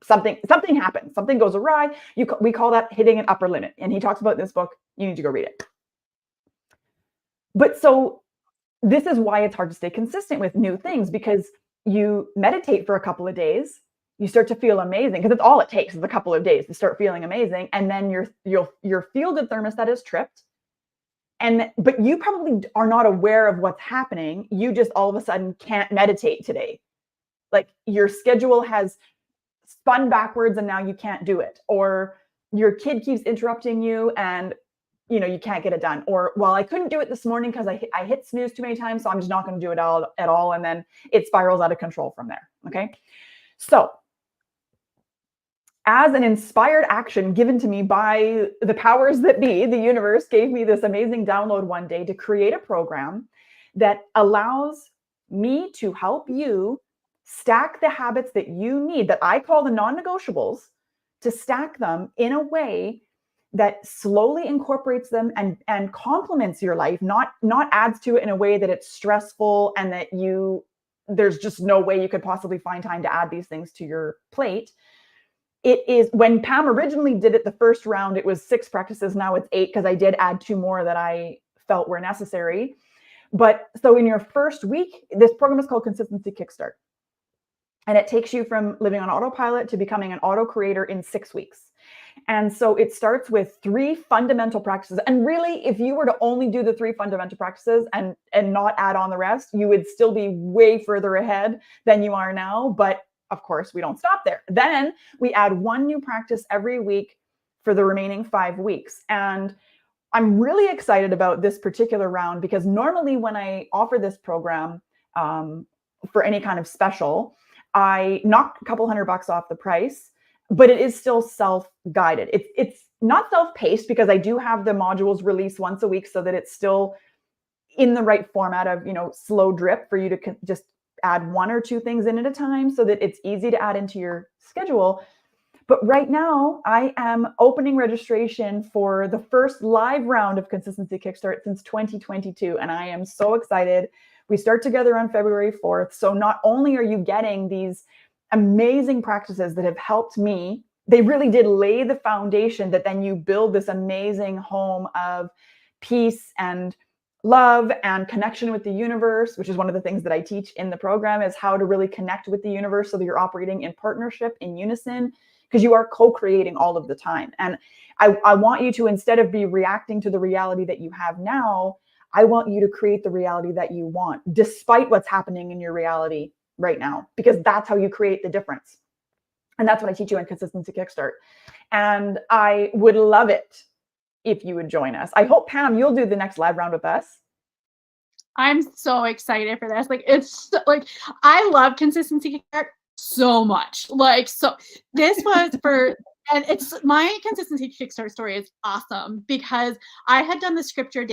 something happens, something goes awry. We call that hitting an upper limit. And he talks about in this book. You need to go read it. But so this is why it's hard to stay consistent with new things, because you meditate for a couple of days, you start to feel amazing, because it's all it takes is a couple of days to start feeling amazing. And then your feel-good thermostat is tripped. But you probably are not aware of what's happening. You just all of a sudden can't meditate today. Like your schedule has spun backwards and now you can't do it. Or your kid keeps interrupting you and you can't get it done. Or, well, I couldn't do it this morning because I hit snooze too many times, so I'm just not going to do it at all. And then it spirals out of control from there. Okay. So as an inspired action given to me by the powers that be, the universe gave me this amazing download one day to create a program that allows me to help you stack the habits that you need, that I call the non-negotiables, to stack them in a way that slowly incorporates them and complements your life, not adds to it in a way that it's stressful and that there's just no way you could possibly find time to add these things to your plate. It is, when Pam originally did it, the first round, it was 6 practices. Now it's 8 because I did add 2 more that I felt were necessary. But so in your first week, this program is called Consistency Kickstart. And it takes you from living on autopilot to becoming an auto creator in 6 weeks. And so it starts with 3 fundamental practices. And really, if you were to only do the 3 fundamental practices and not add on the rest, you would still be way further ahead than you are now. But of course, we don't stop there. Then we add 1 new practice every week for the remaining 5 weeks. And I'm really excited about this particular round because normally when I offer this program for any kind of special, I knock a couple $100 off the price, but it is still self-guided. It's not self-paced because I do have the modules released once a week so that it's still in the right format of, slow drip for you to just add 1 or 2 things in at a time so that it's easy to add into your schedule. But right now I am opening registration for the first live round of Consistency Kickstart since 2022. And I am so excited. We start together on February 4th. So not only are you getting these amazing practices that have helped me, they really did lay the foundation that then you build this amazing home of peace and love and connection with the universe, which is one of the things that I teach in the program, is how to really connect with the universe so that you're operating in partnership, in unison, because you are co-creating all of the time. And I want you to, instead of be reacting to the reality that you have now, I want you to create the reality that you want, despite what's happening in your reality right now, because that's how you create the difference. And that's what I teach you in Consistency Kickstart. And I would love it if you would join us. I hope, Pam, you'll do the next live round with us. I'm so excited for this. I love Consistency Kickstart so much. So this was for, and it's my Consistency Kickstart story is awesome because I had done the scripture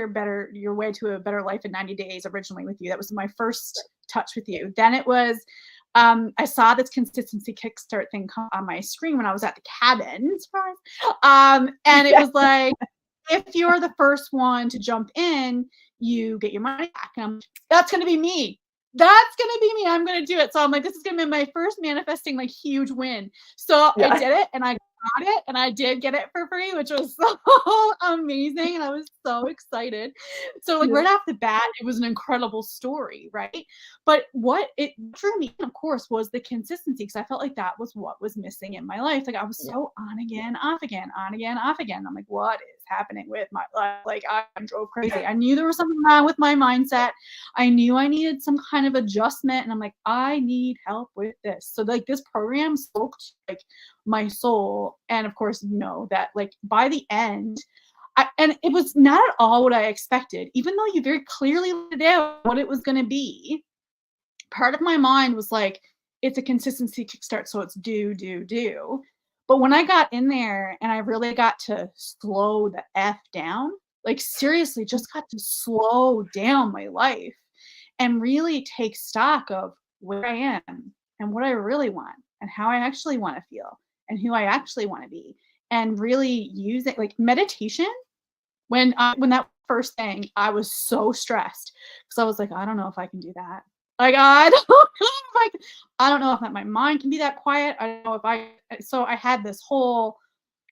better your way to a better life in 90 days originally with you. That was my first touch with you. Then it was I saw this Consistency Kickstart thing come on my screen when I was at the cabin. Surprise. And it was like, if you're the first one to jump in, you get your money back. And that's going to be me. That's going to be me. I'm going to do it. So I'm like, this is going to be my first manifesting huge win. So I did it and I got it, and I did get it for free, which was so amazing, and I was so excited. So, like, Yeah. right off the bat, it was an incredible story, right? But what it drew me in, of course, was the consistency, because I felt like that was what was missing in my life. Like, I was Yeah. so on again, off again, on again, off again. I'm like, "What is happening with my life?" Like, I drove crazy. I knew there was something wrong with my mindset. I knew I needed some kind of adjustment, and I'm like, "I need help with this." So, like, this program spoke to, like, my soul. And of course, you know that, like, by the end, and it was not at all what I expected, even though you very clearly laid out what it was going to be. Part of my mind was like, it's a consistency kickstart, so it's do. But when I got in there and I really got to slow the F down, like, seriously, just got to slow down my life and really take stock of where I am and what I really want and how I actually want to feel and who I actually want to be, and really use it like meditation. When that first thing, I was so stressed because I was like, I don't know if I can do that. Like, I don't know if I don't know if my mind can be that quiet. I don't know if I so I had this whole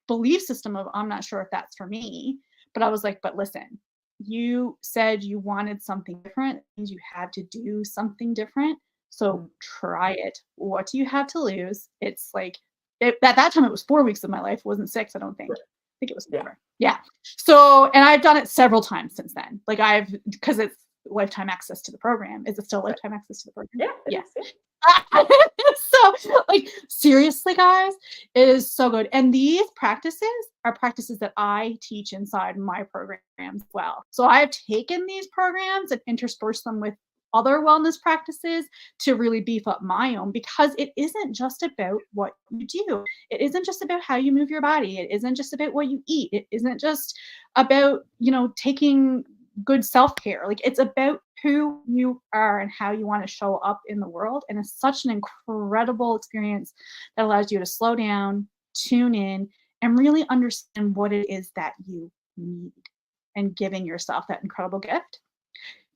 belief system of, I'm not sure if that's for me. But I was like, but listen, you said you wanted something different. It means you had to do something different. So Mm. try it. What do you have to lose? It's like, at that time, it was 4 weeks of my life. It wasn't 6, I don't think. I think it was Yeah. 4. Yeah. So, and I've done it several times since then. Like, because it's lifetime access to the program. Is it still Right. lifetime access to the program? Yeah, it Yeah. is. Yeah. So, like, seriously, guys, it is so good. And these practices are practices that I teach inside my programs as well. So I've taken these programs and interspersed them with other wellness practices to really beef up my own, because it isn't just about what you do. It isn't just about how you move your body. It isn't just about what you eat. It isn't just about, taking good self-care. Like, it's about who you are and how you want to show up in the world. And it's such an incredible experience that allows you to slow down, tune in, and really understand what it is that you need, and giving yourself that incredible gift.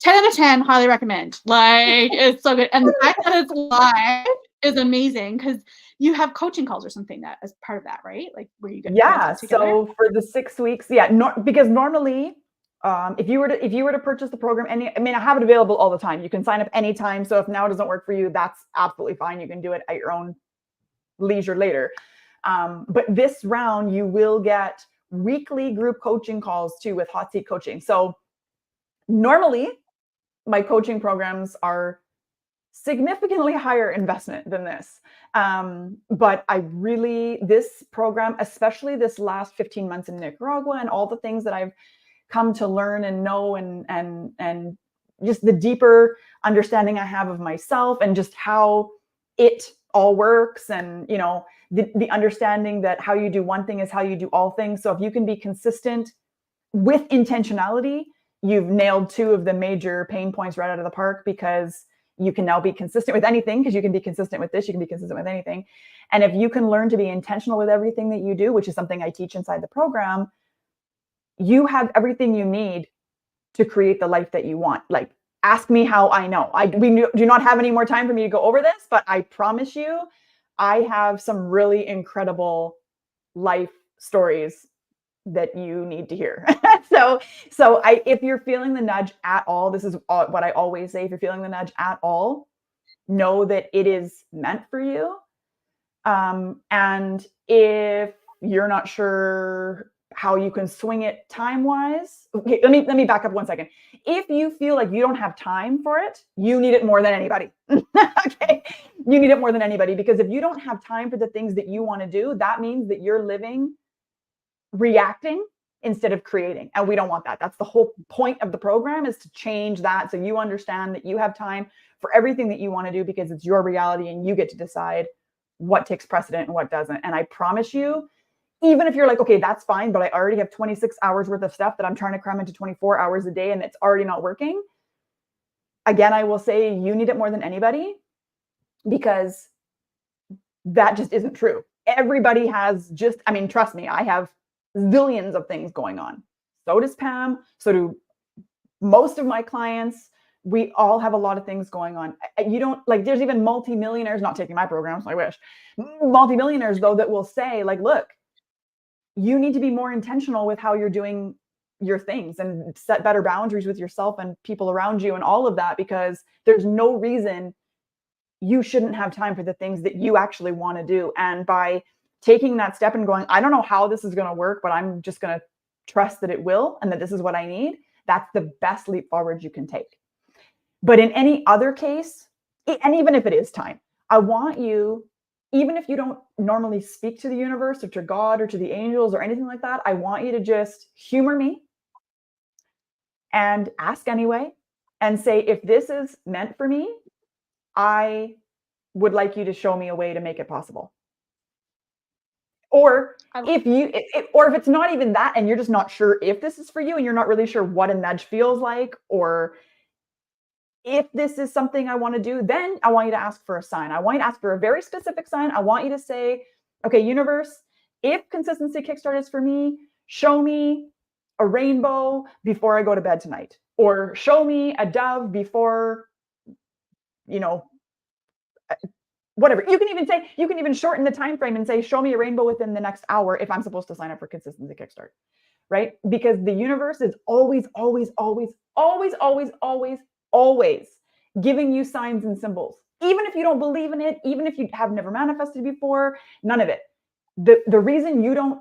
10 out of 10, highly recommend. Like, it's so good. And the fact that it's live is amazing, because you have coaching calls or something that as part of that, right? Like, where you guys Yeah. get together. So for the 6 weeks, yeah, because normally, if you were to purchase the program, I have it available all the time. You can sign up anytime. So if now doesn't work for you, that's absolutely fine. You can do it at your own leisure later. But this round, you will get weekly group coaching calls too with hot seat coaching. So normally, my coaching programs are significantly higher investment than this. But this program, especially this last 15 months in Nicaragua, and all the things that I've come to learn and know, and just the deeper understanding I have of myself and just how it all works, and the understanding that how you do one thing is how you do all things. So if you can be consistent with intentionality, you've nailed 2 of the major pain points right out of the park, because you can now be consistent with anything, because you can be consistent with this, you can be consistent with anything. And if you can learn to be intentional with everything that you do, which is something I teach inside the program, you have everything you need to create the life that you want. Like, ask me how I know. We do not have any more time for me to go over this, but I promise you, I have some really incredible life stories that you need to hear. If you're feeling the nudge at all, this is what I always say. If you're feeling the nudge at all, know that it is meant for you. And if you're not sure how you can swing it time wise, okay, let me back up 1 second. If you feel like you don't have time for it, you need it more than anybody. Okay, you need it more than anybody, because if you don't have time for the things that you want to do, that means that you're living reacting instead of creating. And we don't want that. That's the whole point of the program, is to change that, so you understand that you have time for everything that you want to do, because it's your reality and you get to decide what takes precedent and what doesn't. And I promise you, even if you're like, okay, that's fine, but I already have 26 hours worth of stuff that I'm trying to cram into 24 hours a day and it's already not working. Again, I will say you need it more than anybody, because that just isn't true. Everybody has trust me, I have zillions of things going on. So does Pam. So do most of my clients. We all have a lot of things going on. You don't like, there's even multimillionaires, not taking my programs, I wish. Multimillionaires though, that will say like, look, you need to be more intentional with how you're doing your things and set better boundaries with yourself and people around you and all of that, because there's no reason you shouldn't have time for the things that you actually want to do. And by taking that step and going, I don't know how this is going to work, but I'm just going to trust that it will and that this is what I need, that's the best leap forward you can take. But in any other case, and even if it is time, I want you, even if you don't normally speak to the universe or to God or to the angels or anything like that, I want you to just humor me and ask anyway and say, if this is meant for me, I would like you to show me a way to make it possible. Or if it's not even that, and you're just not sure if this is for you and you're not really sure what a nudge feels like, or if this is something I want to do, then I want you to ask for a sign. I want you to ask for a very specific sign. I want you to say, okay, universe, if consistency kickstart is for me, show me a rainbow before I go to bed tonight, or show me a dove before, whatever. You can even shorten the time frame and say, show me a rainbow within the next hour if I'm supposed to sign up for consistency kickstart, right? Because the universe is always, always, always, always, always, always, always giving you signs and symbols. Even if you don't believe in it, even if you have never manifested before, none of it. The reason you don't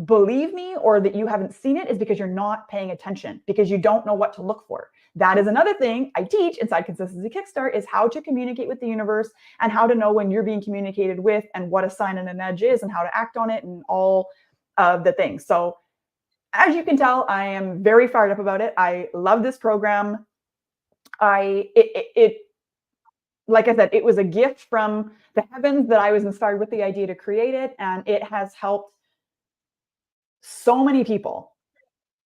believe me or that you haven't seen it is because you're not paying attention, because you don't know what to look for. That is another thing I teach inside Consistency Kickstart, is how to communicate with the universe and how to know when you're being communicated with and what a sign and a nudge is and how to act on it and all of the things. So as you can tell, I am very fired up about it. I love this program. It like I said, it was a gift from the heavens that I was inspired with the idea to create it. And it has helped so many people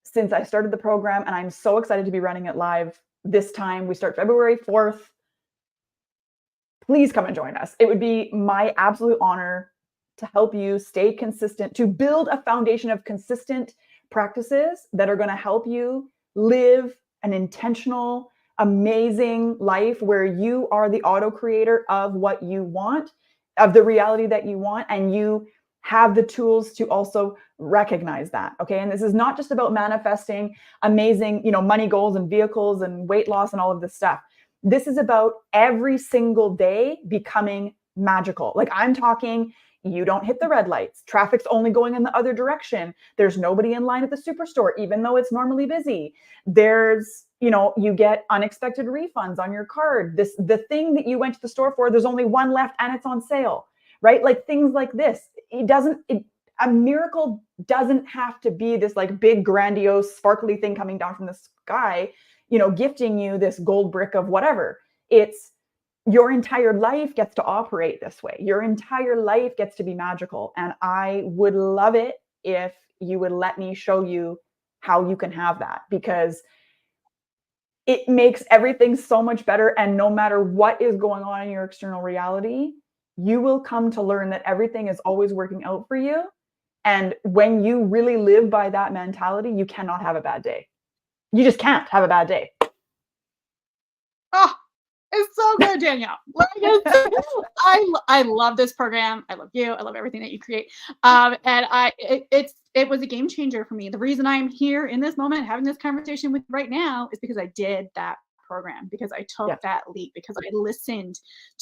since I started the program. And I'm so excited to be running it live this time. We start February 4th. Please come and join us. It would be my absolute honor to help you stay consistent, to build a foundation of consistent practices that are going to help you live an intentional, amazing life where you are the auto creator of what you want, of the reality that you want, and you have the tools to also recognize that. Okay. And this is not just about manifesting amazing, money goals and vehicles and weight loss and all of this stuff. This is about every single day becoming magical. Like I'm talking, you don't hit the red lights. Traffic's only going in the other direction. There's nobody in line at the superstore, even though it's normally busy. There's, you get unexpected refunds on your card. The thing that you went to the store for, there's only one left and it's on sale, right? Like things like this. A miracle doesn't have to be this like big, grandiose, sparkly thing coming down from the sky, gifting you this gold brick of whatever. It's your entire life gets to operate this way. Your entire life gets to be magical. And I would love it if you would let me show you how you can have that, because it makes everything so much better. And no matter what is going on in your external reality, you will come to learn that everything is always working out for you. And when you really live by that mentality, you cannot have a bad day. You just can't have a bad day. Oh, it's so good, Danielle. I love this program. I love you. I love everything that you create. And it was a game changer for me. The reason I'm here in this moment having this conversation with you right now is because I did that program, because I took that leap, because I listened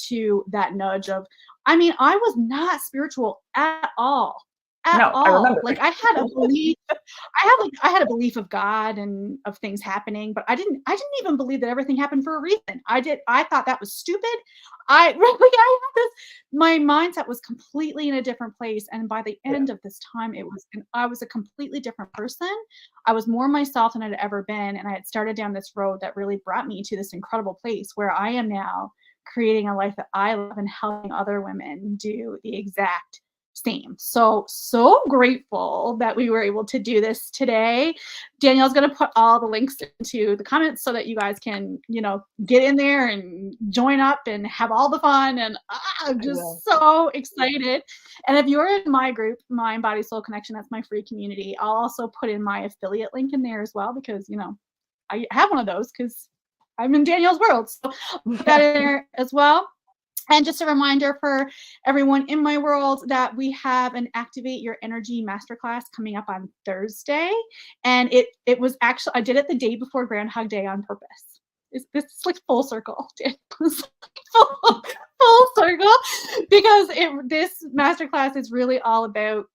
to that nudge of, I was not spiritual at all. I remember. Like I had a belief, I had a belief of God and of things happening, but I didn't even believe that everything happened for a reason. I thought that was stupid. I had this, my mindset was completely in a different place. And by the end of this time, I was a completely different person. I was more myself than I'd ever been. And I had started down this road that really brought me to this incredible place where I am now creating a life that I love and helping other women do the exact same. So grateful that we were able to do this today. Danielle's going to put all the links into the comments so that you guys can, get in there and join up and have all the fun. And I'm just so excited. And if you're in my group, my Embody Soul Connection, that's my free community, I'll also put in my affiliate link in there as well, because, I have one of those because I'm in Danielle's world. So I'll put that in there as well. And just a reminder for everyone in my world that we have an Activate Your Energy masterclass coming up on Thursday. And it was actually, I did it the day before Groundhog Day on purpose. This is like full circle. Full circle because this masterclass is really all about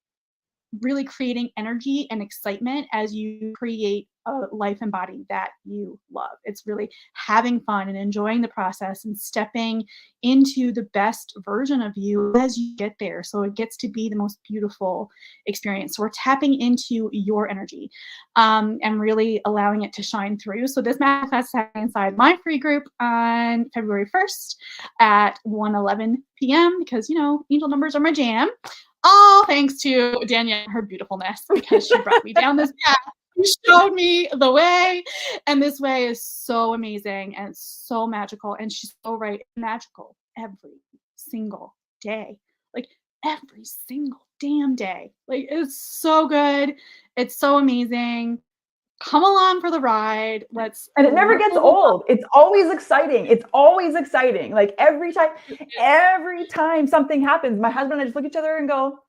really creating energy and excitement as you create a life and body that you love. It's really having fun and enjoying the process and stepping into the best version of you as you get there. So it gets to be the most beautiful experience. So we're tapping into your energy and really allowing it to shine through. So this masterclass is happening inside my free group on February 1st at 1:11 p.m. because, angel numbers are my jam. All thanks to Danielle and her beautifulness because she brought me down this path. She showed me the way. And this way is so amazing and so magical. And she's so right. Magical every single day. Like every single damn day. Like it's so good. It's so amazing. Come along for the ride. And it never gets old. It's always exciting. It's always exciting. Like every time something happens, my husband and I just look at each other and go,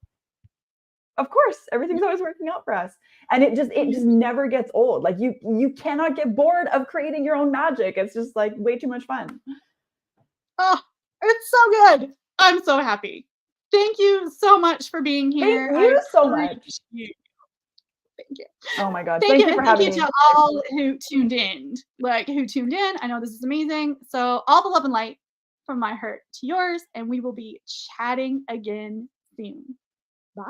of course, everything's always working out for us. And it just never gets old. Like you cannot get bored of creating your own magic. It's just like way too much fun. Oh, it's so good. I'm so happy. Thank you so much for being here. Thank you so much. Thank you. Oh my God. Thank you. For And having thank you me. to all who tuned in. I know this is amazing. So all the love and light from my heart to yours. And we will be chatting again soon. Bye.